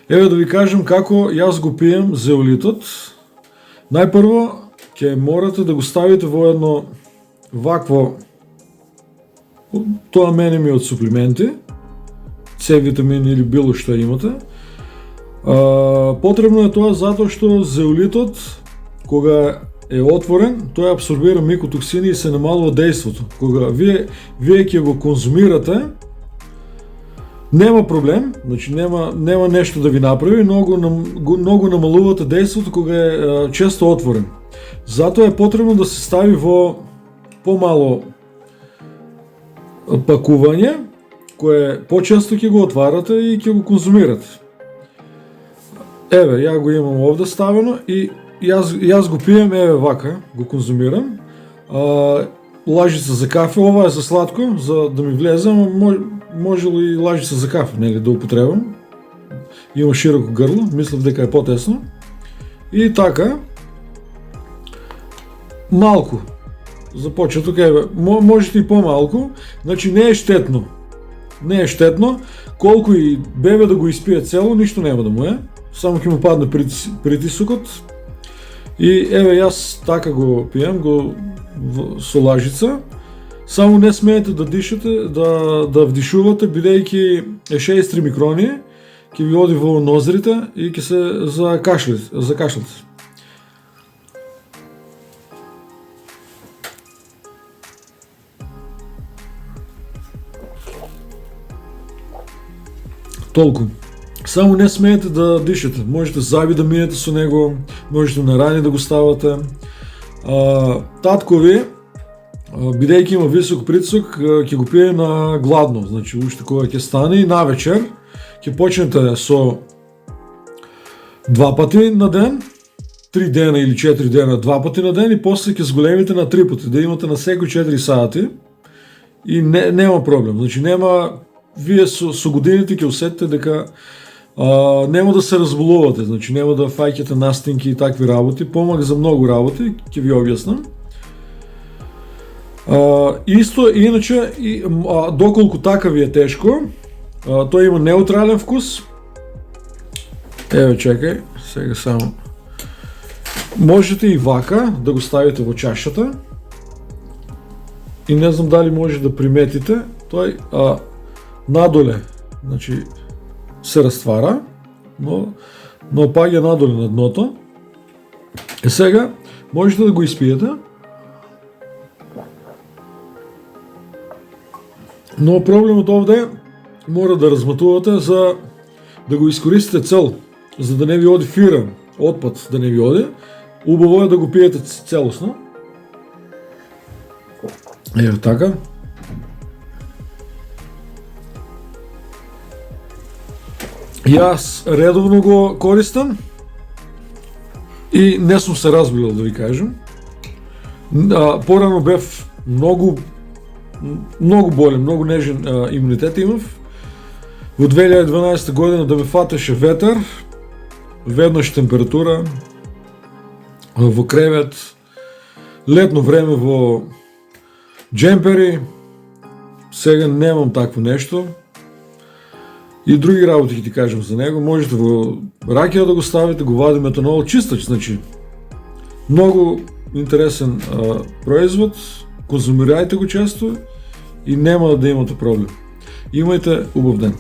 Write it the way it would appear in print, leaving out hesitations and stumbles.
Еве да ви кажем како јас го пием зеолитот. Најпрво ќе морате да го ставите во едно вакво, тоа мене ми од суплименти, С витамин или било што имате. Потребно е тоа затоа што зеолитот, кога е отворен, тој абсорбира микотоксини и се намалува дејството. Кога вие ќе го конзумирате, нема проблем, значи нема нешто да ви направи, многу намалувате дејството кога е често отворен. Затоа е потребно да се стави во помало пакување, кое почесто ќе го отварате и ќе го конзумирате. Еве, ја го имам овде ставено и јас го пием, еве вака, го конзумирам. Лажица за кафе, ова е за сладко, за да ми влезе, може ли лажица за кафе, нели, да употребам. Има широко грло, мислев дека е потесно. И така, малку, за почеток, еве, можете и по-малку, значи не е штетно. Не е штетно, колку и бебе да го испие цело, ништо нема да му е, само ќе му падне притисокот. И еве јас така го пием, со лажица. Само не смеете да дишате, да вдишувате, бидејќи е 63 микрони, ќе ви оди во ноздрите и ќе се закашлате. Толку. Само не смеете да дишате. Можете заби да миете со него, можете на рани да го ставате. Татко ви, бидејќи има висок притисок, ќе го пие на гладно, значи уште кога ќе стане и навечер ќе почнете со 2 пати на ден, 3 дена или 4 дена 2 пати на ден и после ќе зголемите на 3 пати, да имате на секој 4 сати и нема проблем. Значи вие со годините ќе усетите дека нема да се разболувате, значи нема да фаќате настинки и такви работи, помага за многу работи, ќе ви објаснам. Исто, иначе, доколку така ви е тешко, тој има неутрален вкус. Еве, чекај, сега само. Можете и вака да го ставите во чашата. И не знам дали може да приметите, тој надоле, значи се раствара, но паѓа надоле на дното. И сега можете да го испиете. Но проблемот овде е, мора да разматувате за да го искористите цел, за да не ви оди фира, отпад да не ви оди. Убаво е да го пиете целосно. Ево така. Јас редовно го користам и не сум се разболел, да ви кажем. Порано бев многу болен, многу нежен имунитет имав. Во 2012 година да ме фатеше ветер, веднаш температура, во кревет, летно време во джемпери, сега немам такво нешто. И други работи ќе ти кажем за него. Можете во ракија да го ставите, го вади метанол, чистач, значи. Многу интересен производ, конзумирајте го често и нема да имате проблем. Имајте убав ден.